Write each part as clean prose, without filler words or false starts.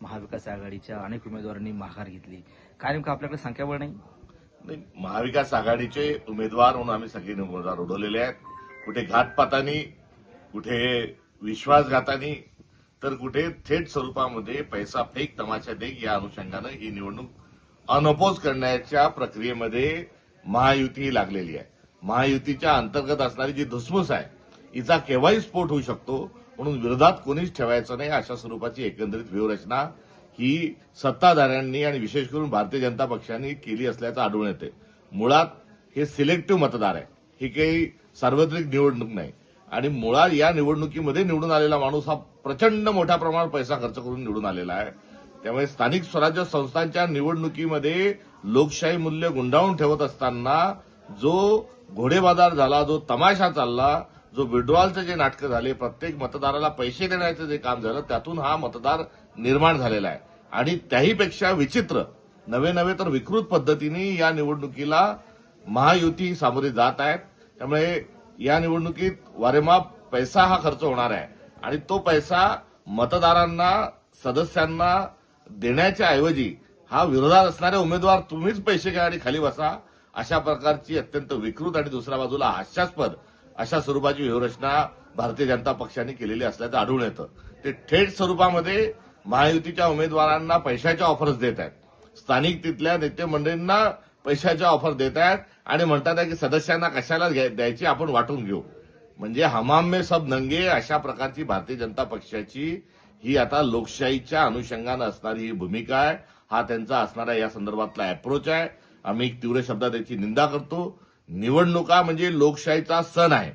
महाविकास आघाडीच्या अनेक उमेदवारांनी माघार घेतली. काय नेमकं आपल्याकडे संख्याबळ नाही? नाही, महाविकास आघाडीचे उमेदवार म्हणून आम्ही सगळे उमेदवार उडवलेले आहेत. कुठे घातपातानी, कुठे विश्वासघातानी, तर कुठे थेट स्वरूपामध्ये पैसा फेक तमाशा देख या अनुषंगानं ही निवडणूक अनअपोज करण्याच्या प्रक्रियेमध्ये महायुती लागलेली आहे. महायुतीच्या अंतर्गत असणारी जी धुसफूस आहे हिचा केव्हाही स्फोट होऊ शकतो, म्हणून विरोधात कोणीच ठेवायचं नाही अशा स्वरूपाची एकंदरीत व्यूहरचना ही सत्ताधाऱ्यांनी आणि विशेष करून भारतीय जनता पक्षाने केली असल्याचं आढळून येते. मुळात हे सिलेक्टिव्ह मतदार आहे, ही काही सार्वत्रिक निवडणूक नाही. आणि मुळात या निवडणुकीमध्ये निवडून आलेला माणूस हा प्रचंड मोठ्या प्रमाणात पैसा खर्च करून निवडून आलेला आहे. त्यामुळे स्थानिक स्वराज्य संस्थांच्या निवडणुकीमध्ये लोकशाही मूल्य गुंडाळून ठेवत असताना जो घोडेबाजार झाला, जो तमाशा चालला, जो विड्रॉलचे जे नाटकं झाले, प्रत्येक मतदाराला पैसे देण्याचं जे काम झालं, त्यातून हा मतदार निर्माण झालेला आहे. आणि त्याहीपेक्षा विचित्र नवे तर विकृत पद्धतीने या निवडणुकीला महायुती सामोरे जात आहेत. त्यामुळे या निवडणुकीत वारेमाप पैसा हा खर्च होणार आहे आणि तो पैसा मतदारांना, सदस्यांना देण्याच्या ऐवजी हा विरोधात असणारे उमेदवार तुम्हीच पैसे घ्या आणि खाली बसा अशा प्रकारची अत्यंत विकृत आणि दुसऱ्या बाजूला हास्यास्पद अशा स्वरूपाची व्यूहरचना भारतीय जनता पक्षाने केलेली असल्याचं आढळून येतं. ते थेट स्वरूपामध्ये महायुतीच्या उमेदवारांना पैशाच्या ऑफर्स देत आहेत, स्थानिक तिथल्या नेते मंडळींना पैशाच्या ऑफर देत आहेत आणि म्हणतात की सदस्यांना कशाला द्यायची, आपण वाटून घेऊ. म्हणजे हमाम में सब नंगे अशा प्रकारची भारतीय जनता पक्षाची ही आता लोकशाहीच्या अनुषंगानं असणारी ही भूमिका आहे. हा त्यांचा असणारा या संदर्भातला अप्रोच आहे. आम्ही तीव्र शब्दात याची निंदा करतो. निवडणुका म्हणजे लोकशाहीचा सण आहे.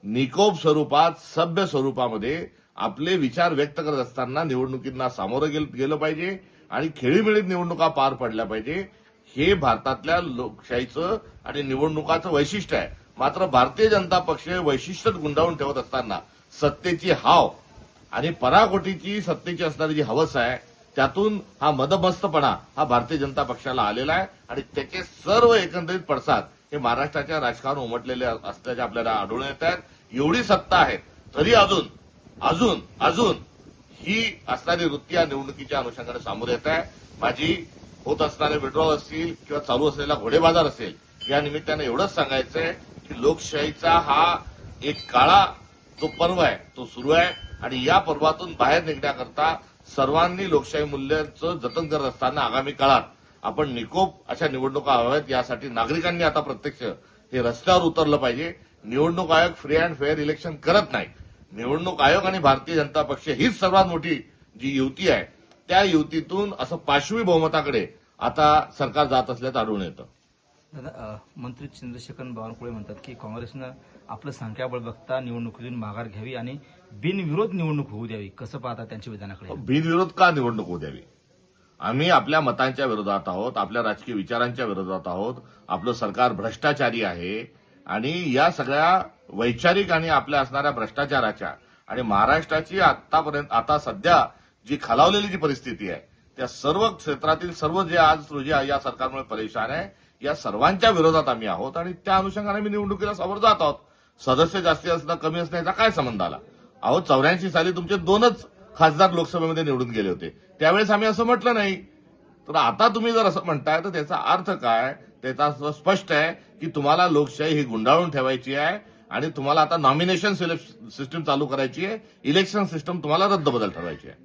निकोप स्वरूपात, सभ्य स्वरूपामध्ये आपले विचार व्यक्त करत असताना निवडणुकींना सामोरं गेलं पाहिजे आणि खेळीमेळीत निवडणुका पार पडल्या पाहिजे. हे भारतातल्या लोकशाहीचं आणि निवडणुकाचं वैशिष्ट्य आहे. मात्र भारतीय जनता पक्ष वैशिष्ट्य गुंडाळून ठेवत असताना सत्तेची हाव आणि पराकोटीची सत्तेची असणारी जी हवस आहे त्यातून हा मदमस्तपणा हा भारतीय जनता पक्षाला आलेला आहे आणि त्याचे सर्व एकंदरीत पडसाद हे महाराष्ट्राच्या राजकारणात उमटलेले असल्याचे आपल्याला आढळून येत आहेत. एवढी सत्ता आहे तरी अजून ही असणारी वृत्ती या निवडणुकीच्या अनुषंगाने सामोरे येत आहे. माझी होत असणारे विड्रॉल असतील किंवा चालू असलेला घोडेबाजार असेल, या निमित्तानं एवढंच सांगायचंय की लोकशाहीचा हा एक काळा जो पर्व आहे तो सुरू आहे आणि या पर्वातून बाहेर निघण्याकरता सर्वांनी लोकशाही मूल्याचं जतन करत असताना आगामी काळात आपण निकोप अशा निवडणुका हव्यात. यासाठी नागरिकांनी आता प्रत्यक्ष हे रस्त्यावर उतरलं पाहिजे. निवडणूक आयोग फ्री अँड फेअर इलेक्शन करत नाही. निवडणूक आयोग आणि भारतीय जनता पक्ष हीच सर्वात मोठी जी युती आहे, त्या युतीतून असं पाशवी बहुमताकडे आता सरकार जात असल्याचं आढळून येतं. दादा, मंत्री चंद्रशेखर बावनकुळे म्हणतात की काँग्रेसनं आपलं संख्याबळ बघता निवडणुकीतून माघार घ्यावी आणि बिनविरोध निवडणूक होऊ द्यावी. कसं पाहता त्यांच्या विधानाकडे? बिनविरोध का निवडणूक होऊ द्यावी? आम्ही आपल्या मतांच्या विरोधात आहोत, आपल्या राजकीय विचारांच्या विरोधात आहोत. आपलं सरकार भ्रष्टाचारी आहे आणि या सगळ्या वैचारिक आणि आपल्या असणाऱ्या भ्रष्टाचाराच्या आणि महाराष्ट्राची आतापर्यंत आता सध्या जी खालावलेली जी परिस्थिती आहे त्या सर्व क्षेत्रातील सर्व जे आज रोजी या सरकारमुळे परेशान आहे, या सर्वांच्या विरोधात आम्ही आहोत आणि त्या अनुषंगाने आम्ही निवडणुकीला सामोरं जात आहोत. सदस्य जास्ती असणं कमी असण्याचा काय संबंध आला? अहो, 84 साली तुमचे 2च खासदार लोकसभेमध्ये निवडून गेले होते, त्यावेळेस आम्ही असं म्हटलं नाही. तर आता तुम्ही जर असं म्हणताय तर त्याचा अर्थ काय? त्याचा स्पष्ट आहे की तुम्हाला लोकशाही ही गुंडाळून ठेवायची आहे आणि तुम्हाला आता नॉमिनेशन सिस्टीम चालू करायची आहे, इलेक्शन सिस्टम तुम्हाला रद्दबदल ठरवायची आहे.